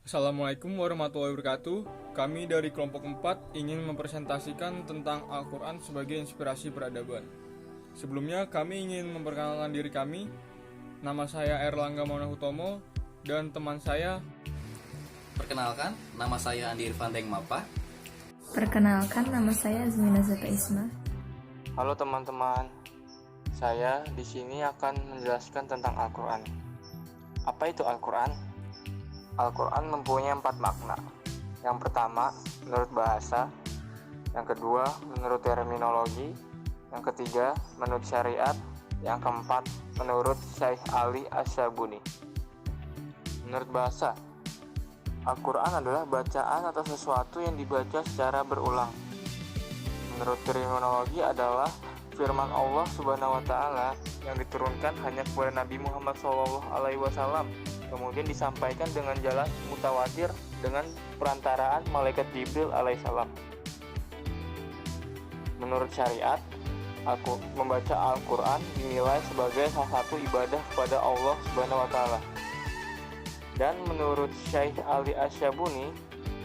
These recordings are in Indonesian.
Assalamualaikum warahmatullahi wabarakatuh. Kami dari kelompok 4 ingin mempresentasikan tentang Al-Quran sebagai inspirasi peradaban. Sebelumnya kami ingin memperkenalkan diri kami. Nama saya Erlangga Maulana Hutomo dan teman saya. Perkenalkan, nama saya Andi Irfan Mapa. Perkenalkan, nama saya Azmina Zata Isma. Halo teman-teman, saya di sini akan menjelaskan tentang Al-Quran. Apa itu Al-Quran? Al-Quran mempunyai 4 makna. Yang pertama, menurut bahasa. Yang kedua, menurut terminologi. Yang ketiga, menurut syariat. Yang keempat, menurut Syekh Ali Asyabuni. Menurut bahasa, Al-Quran adalah bacaan atau sesuatu yang dibaca secara berulang. Menurut terminologi adalah firman Allah Subhanahu wa Ta'ala yang diturunkan hanya kepada Nabi Muhammad SAW, kemudian disampaikan dengan jalan mutawatir dengan perantaraan malaikat Jibril alaihissalam. Menurut syariat, membaca Al-Quran dinilai sebagai salah satu ibadah kepada Allah Subhanahu wa Ta'ala. Dan menurut Syekh Ali Asyabuni,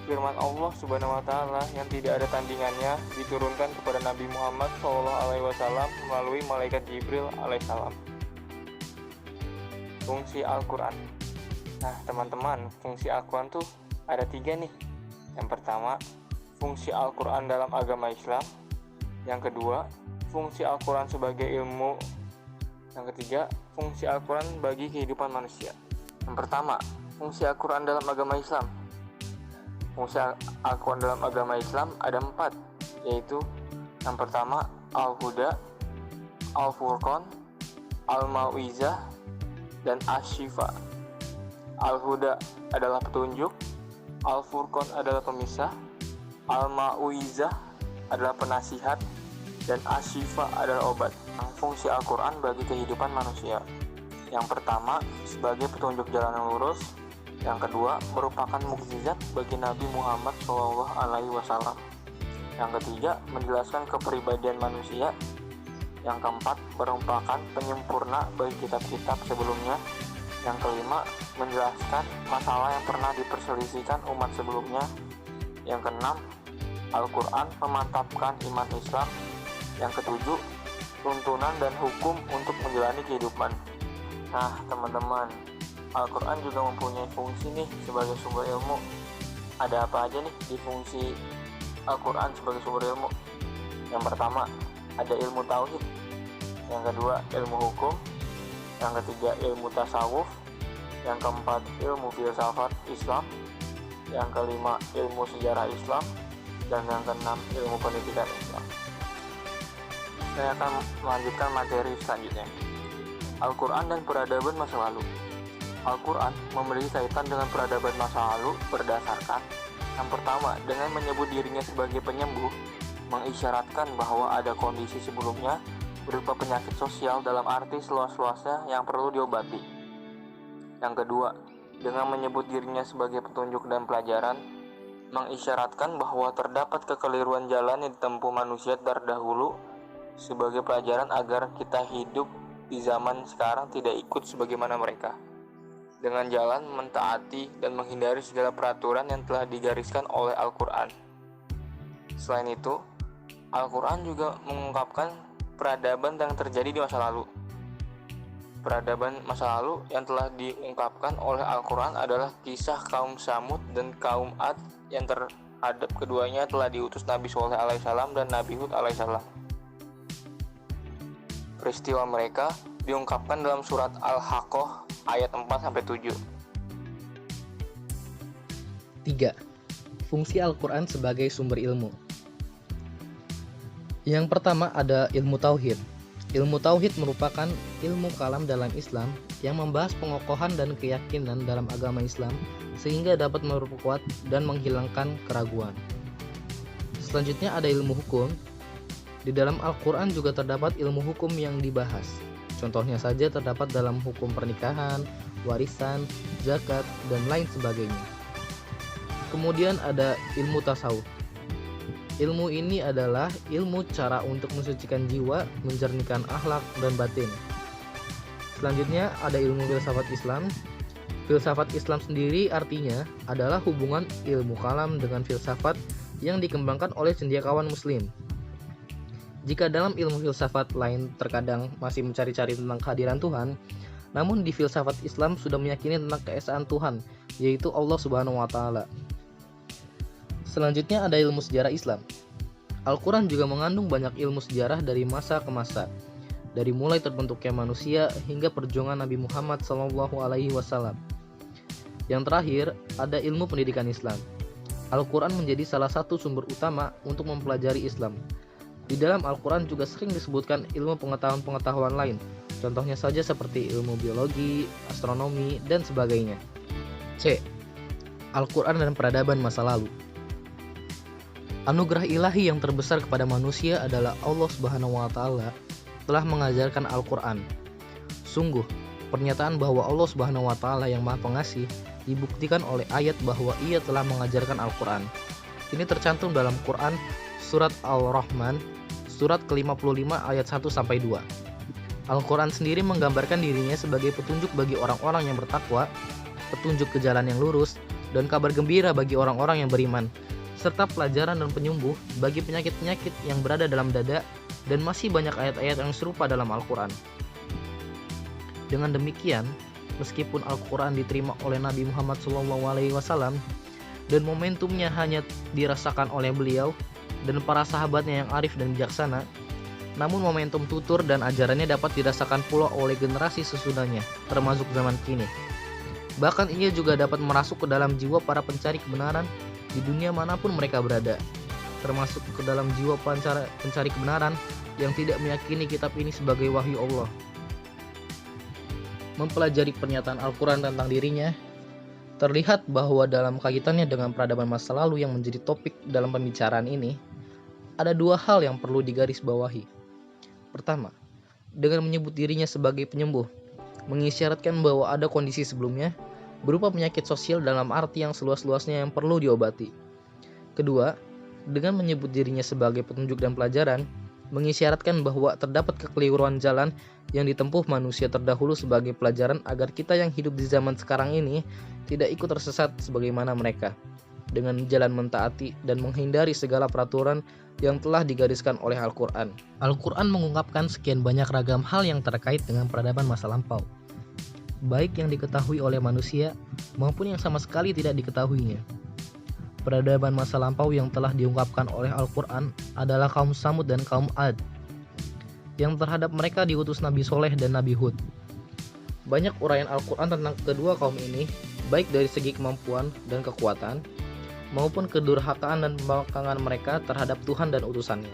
firman Allah Subhanahu wa Ta'ala yang tidak ada tandingannya diturunkan kepada Nabi Muhammad SAW melalui malaikat Jibril alaihissalam. Fungsi Al-Quran. Nah teman-teman, fungsi Al-Quran tuh ada 3 nih. Yang pertama, fungsi Al-Quran dalam agama Islam. Yang kedua, fungsi Al-Quran sebagai ilmu. Yang ketiga, fungsi Al-Quran bagi kehidupan manusia. Yang pertama, fungsi Al-Quran dalam agama Islam. Fungsi Al-Quran dalam agama Islam ada 4, yaitu yang pertama Al-Huda, Al-Furqan, Al-Mau'izah, dan Asy-Syifa. Al-Huda adalah petunjuk, Al-Furqan adalah pemisah, Al-Mau'izah adalah penasihat, dan Asy-Syifa adalah obat. Fungsi Al-Quran bagi kehidupan manusia. Yang pertama, sebagai petunjuk jalan yang lurus. Yang kedua, merupakan mukjizat bagi Nabi Muhammad SAW. Yang ketiga, menjelaskan kepribadian manusia. Yang keempat, merupakan penyempurna bagi kitab-kitab sebelumnya. Yang kelima, menjelaskan masalah yang pernah diperselisihkan umat sebelumnya. Yang keenam, Al-Quran memantapkan iman Islam. Yang ketujuh, tuntunan dan hukum untuk menjalani kehidupan. Nah teman-teman, Al-Quran juga mempunyai fungsi nih sebagai sumber ilmu. Ada apa aja nih di fungsi Al-Quran sebagai sumber ilmu? Yang pertama, ada ilmu tauhid. Yang kedua, ilmu hukum. Yang ketiga, ilmu tasawuf. Yang keempat, ilmu filsafat Islam. Yang kelima, ilmu sejarah Islam. Dan yang keenam, ilmu pendidikan Islam. Saya akan melanjutkan materi selanjutnya. Al-Quran dan peradaban masa lalu. Al-Quran memiliki kaitan dengan peradaban masa lalu berdasarkan yang pertama, dengan menyebut dirinya sebagai penyembuh, mengisyaratkan bahwa ada kondisi sebelumnya berupa penyakit sosial dalam arti seluas-luasnya yang perlu diobati. Yang kedua, dengan menyebut dirinya sebagai petunjuk dan pelajaran, mengisyaratkan bahwa terdapat kekeliruan jalan yang ditempuh manusia terdahulu sebagai pelajaran agar kita hidup di zaman sekarang tidak ikut sebagaimana mereka, dengan jalan mentaati dan menghindari segala peraturan yang telah digariskan oleh Al-Quran. Selain itu, Al-Quran juga mengungkapkan peradaban yang terjadi di masa lalu. Peradaban masa lalu yang telah diungkapkan oleh Al-Quran adalah kisah kaum Samud dan kaum Ad yang terhadap keduanya telah diutus Nabi Shallallahu alaihi wasallam dan Nabi Hud alaihissalam. Peristiwa mereka diungkapkan dalam surat Al-Haqqah ayat 4-7. 3. Fungsi Al-Quran sebagai sumber ilmu. Yang pertama ada ilmu tauhid. Ilmu tauhid merupakan ilmu kalam dalam Islam yang membahas pengokohan dan keyakinan dalam agama Islam sehingga dapat memperkuat dan menghilangkan keraguan. Selanjutnya ada ilmu hukum. Di dalam Al-Quran juga terdapat ilmu hukum yang dibahas. Contohnya saja terdapat dalam hukum pernikahan, warisan, zakat, dan lain sebagainya. Kemudian ada ilmu tasawuf. Ilmu ini adalah ilmu cara untuk mensucikan jiwa, menjernihkan akhlak dan batin. Selanjutnya ada ilmu filsafat Islam. Filsafat Islam sendiri artinya adalah hubungan ilmu kalam dengan filsafat yang dikembangkan oleh cendekiawan muslim. Jika dalam ilmu filsafat lain terkadang masih mencari-cari tentang kehadiran Tuhan, namun di filsafat Islam sudah meyakini tentang keesaan Tuhan, yaitu Allah Subhanahu wa taala. Selanjutnya ada ilmu sejarah Islam. Al-Quran juga mengandung banyak ilmu sejarah dari masa ke masa, dari mulai terbentuknya manusia hingga perjuangan Nabi Muhammad SAW. Yang terakhir, ada ilmu pendidikan Islam. Al-Quran menjadi salah satu sumber utama untuk mempelajari Islam. Di dalam Al-Quran juga sering disebutkan ilmu pengetahuan-pengetahuan lain, contohnya saja seperti ilmu biologi, astronomi, dan sebagainya. C. Al-Quran dan peradaban masa lalu. Anugerah ilahi yang terbesar kepada manusia adalah Allah Subhanahu wa taala telah mengajarkan Al-Quran. Sungguh, pernyataan bahwa Allah Subhanahu wa taala yang Maha Pengasih dibuktikan oleh ayat bahwa Ia telah mengajarkan Al-Quran. Ini tercantum dalam Quran surat Al-Rahman, surat ke-55 ayat 1 sampai 2. Al-Quran sendiri menggambarkan dirinya sebagai petunjuk bagi orang-orang yang bertakwa, petunjuk ke jalan yang lurus, dan kabar gembira bagi orang-orang yang beriman, serta pelajaran dan penyembuh bagi penyakit-penyakit yang berada dalam dada, dan masih banyak ayat-ayat yang serupa dalam Al-Quran. Dengan demikian, meskipun Al-Quran diterima oleh Nabi Muhammad SAW dan momentumnya hanya dirasakan oleh beliau dan para sahabatnya yang arif dan bijaksana, namun momentum tutur dan ajarannya dapat dirasakan pula oleh generasi sesudahnya, termasuk zaman kini. Bahkan ia juga dapat merasuk ke dalam jiwa para pencari kebenaran di dunia manapun mereka berada, termasuk ke dalam jiwa pencari kebenaran yang tidak meyakini kitab ini sebagai wahyu Allah. Mempelajari pernyataan Al-Quran tentang dirinya, terlihat bahwa dalam kaitannya dengan peradaban masa lalu yang menjadi topik dalam pembicaraan ini, ada dua hal yang perlu digarisbawahi. Pertama, dengan menyebut dirinya sebagai penyembuh, mengisyaratkan bahwa ada kondisi sebelumnya berupa penyakit sosial dalam arti yang seluas-luasnya yang perlu diobati. Kedua, dengan menyebut dirinya sebagai petunjuk dan pelajaran, mengisyaratkan bahwa terdapat kekeliruan jalan yang ditempuh manusia terdahulu sebagai pelajaran agar kita yang hidup di zaman sekarang ini tidak ikut tersesat sebagaimana mereka, dengan jalan mentaati dan menghindari segala peraturan yang telah digariskan oleh Al-Quran. Al-Quran mengungkapkan sekian banyak ragam hal yang terkait dengan peradaban masa lampau, baik yang diketahui oleh manusia maupun yang sama sekali tidak diketahuinya. Peradaban masa lampau yang telah diungkapkan oleh Al-Quran adalah kaum Samud dan kaum Ad, yang terhadap mereka diutus Nabi Soleh dan Nabi Hud. Banyak uraian Al-Quran tentang kedua kaum ini, baik dari segi kemampuan dan kekuatan, maupun kedurhakaan dan pembangkangan mereka terhadap Tuhan dan utusannya,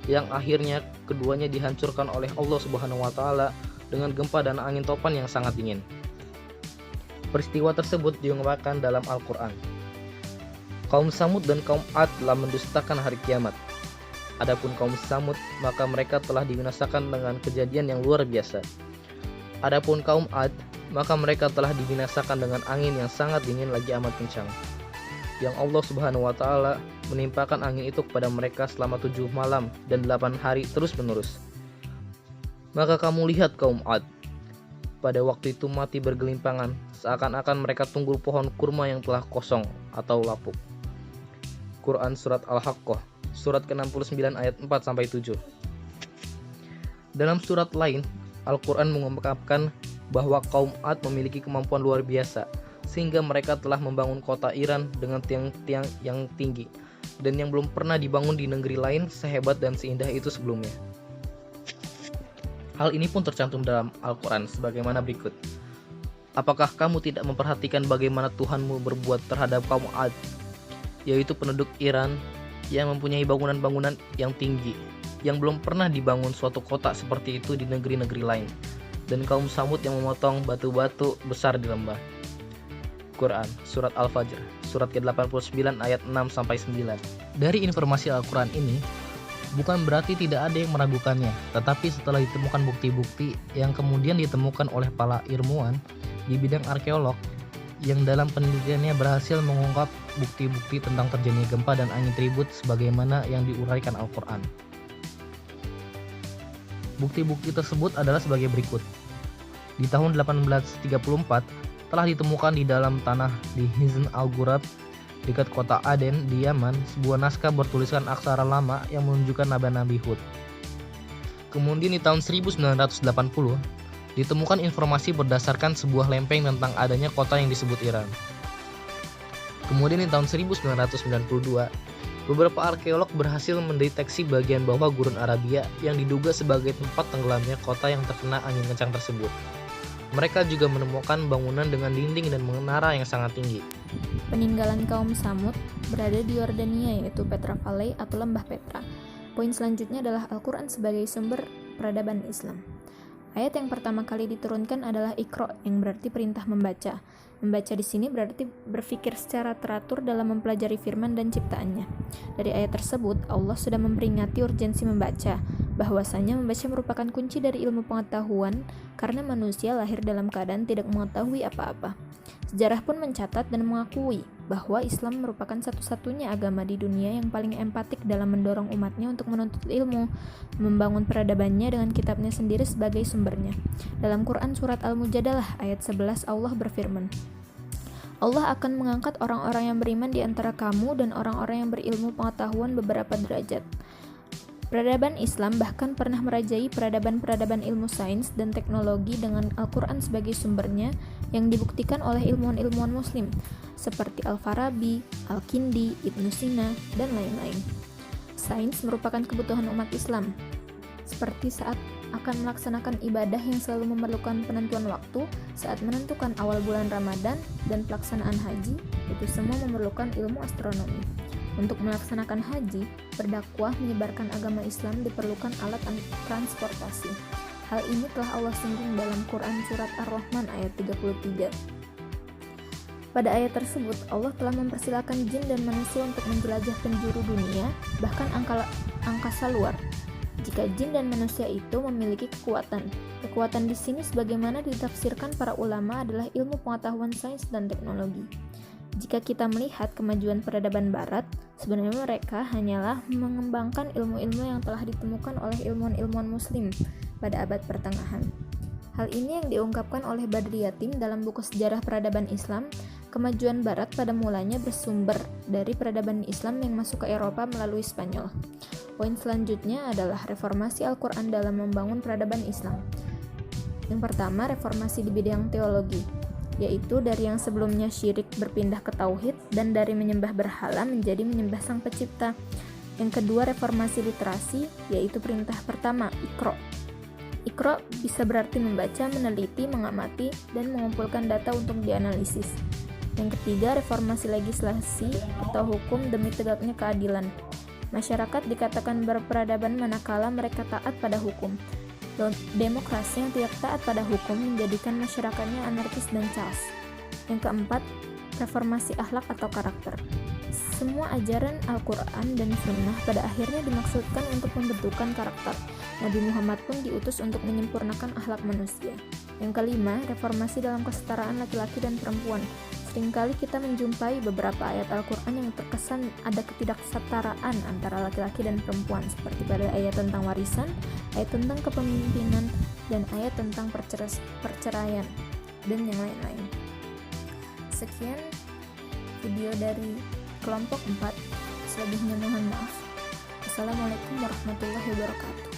yang akhirnya keduanya dihancurkan oleh Allah Subhanahu wa taala dengan gempa dan angin topan yang sangat dingin. Peristiwa tersebut diungkapkan dalam Al-Quran. Kaum Samud dan kaum Ad telah mendustakan hari kiamat. Adapun kaum Samud, maka mereka telah dibinasakan dengan kejadian yang luar biasa. Adapun kaum Ad, maka mereka telah dibinasakan dengan angin yang sangat dingin lagi amat kencang, yang Allah Subhanahu wa taala menimpakan angin itu kepada mereka selama 7 malam dan 8 hari terus menerus. Maka kamu lihat kaum Ad, pada waktu itu mati bergelimpangan, seakan-akan mereka tunggul pohon kurma yang telah kosong atau lapuk. Quran surat Al-Haqqah, surat ke-69 ayat 4-7. Dalam surat lain, Al-Quran mengungkapkan bahwa kaum Ad memiliki kemampuan luar biasa, sehingga mereka telah membangun kota Iran dengan tiang-tiang yang tinggi, dan yang belum pernah dibangun di negeri lain sehebat dan seindah itu sebelumnya. Hal ini pun tercantum dalam Al-Quran sebagaimana berikut. Apakah kamu tidak memperhatikan bagaimana Tuhanmu berbuat terhadap kaum Ad, yaitu penduduk Iran yang mempunyai bangunan-bangunan yang tinggi, yang belum pernah dibangun suatu kota seperti itu di negeri-negeri lain, dan kaum Samud yang memotong batu-batu besar di lembah. Quran surat Al-Fajr, surat ke-89 ayat 6-9. Dari informasi Al-Quran ini, bukan berarti tidak ada yang meragukannya, tetapi setelah ditemukan bukti-bukti yang kemudian ditemukan oleh para ilmuwan di bidang arkeolog yang dalam penelitiannya berhasil mengungkap bukti-bukti tentang terjadinya gempa dan angin tribut sebagaimana yang diuraikan Al-Quran. Bukti-bukti tersebut adalah sebagai berikut. Di tahun 1834, telah ditemukan di dalam tanah di Hizn al-Ghurab dekat kota Aden di Yaman, sebuah naskah bertuliskan aksara lama yang menunjukkan nabi-nabi Hud. Kemudian di tahun 1980 ditemukan informasi berdasarkan sebuah lempeng tentang adanya kota yang disebut Iran. Kemudian di tahun 1992, beberapa arkeolog berhasil mendeteksi bagian bawah gurun Arabia yang diduga sebagai tempat tenggelamnya kota yang terkena angin kencang tersebut. Mereka juga menemukan bangunan dengan dinding dan menara yang sangat tinggi. Peninggalan kaum Samud berada di Yordania, yaitu Petra Valley atau Lembah Petra. Poin selanjutnya adalah Al-Quran sebagai sumber peradaban Islam. Ayat yang pertama kali diturunkan adalah Iqra, yang berarti perintah membaca. Membaca di sini berarti berpikir secara teratur dalam mempelajari firman dan ciptaannya. Dari ayat tersebut, Allah sudah memperingati urgensi membaca, bahwasanya membaca merupakan kunci dari ilmu pengetahuan karena manusia lahir dalam keadaan tidak mengetahui apa-apa. Sejarah pun mencatat dan mengakui bahwa Islam merupakan satu-satunya agama di dunia yang paling empatik dalam mendorong umatnya untuk menuntut ilmu, membangun peradabannya dengan kitabnya sendiri sebagai sumbernya. Dalam Quran Surat Al-Mujadalah ayat 11 Allah berfirman, Allah akan mengangkat orang-orang yang beriman di antara kamu dan orang-orang yang berilmu pengetahuan beberapa derajat. Peradaban Islam bahkan pernah merajai peradaban-peradaban ilmu sains dan teknologi dengan Al-Quran sebagai sumbernya yang dibuktikan oleh ilmuwan-ilmuwan muslim seperti Al-Farabi, Al-Kindi, Ibnu Sina, dan lain-lain. Sains merupakan kebutuhan umat Islam, seperti saat akan melaksanakan ibadah yang selalu memerlukan penentuan waktu, saat menentukan awal bulan Ramadan, dan pelaksanaan haji, itu semua memerlukan ilmu astronomi. Untuk melaksanakan haji, berdakwah menyebarkan agama Islam diperlukan alat transportasi. Hal ini telah Allah singgung dalam Quran Surat Ar-Rahman ayat 33. Pada ayat tersebut, Allah telah mempersilakan jin dan manusia untuk menjelajah penjuru dunia, bahkan angkasa luar. Jika jin dan manusia itu memiliki kekuatan. Kekuatan di sini sebagaimana ditafsirkan para ulama adalah ilmu pengetahuan sains dan teknologi. Jika kita melihat kemajuan peradaban barat, sebenarnya mereka hanyalah mengembangkan ilmu-ilmu yang telah ditemukan oleh ilmuwan-ilmuwan muslim pada abad pertengahan. Hal ini yang diungkapkan oleh Badri Yatim dalam buku Sejarah Peradaban Islam. Kemajuan barat pada mulanya bersumber dari peradaban Islam yang masuk ke Eropa melalui Spanyol. Poin selanjutnya adalah reformasi Al-Quran dalam membangun peradaban Islam. Yang pertama, reformasi di bidang teologi, yaitu dari yang sebelumnya syirik berpindah ke tauhid dan dari menyembah berhala menjadi menyembah Sang Pencipta. Yang kedua, reformasi literasi, yaitu perintah pertama, Iqra. Iqra bisa berarti membaca, meneliti, mengamati, dan mengumpulkan data untuk dianalisis. Yang ketiga, reformasi legislasi atau hukum demi tegaknya keadilan. Masyarakat dikatakan berperadaban manakala mereka taat pada hukum. Demokrasi yang tidak taat pada hukum menjadikan masyarakatnya anarkis dan chaos. Yang keempat, reformasi akhlak atau karakter. Semua ajaran Al-Quran dan Sunnah pada akhirnya dimaksudkan untuk pembentukan karakter. Nabi Muhammad pun diutus untuk menyempurnakan akhlak manusia. Yang kelima, reformasi dalam kesetaraan laki-laki dan perempuan. Seringkali kita menjumpai beberapa ayat Al-Quran yang terkesan ada ketidaksetaraan antara laki-laki dan perempuan, seperti pada ayat tentang warisan, ayat tentang kepemimpinan, dan ayat tentang perceraian, dan yang lain-lain. Sekian video dari kelompok 4. Selebihnya mohon maaf. Assalamualaikum warahmatullahi wabarakatuh.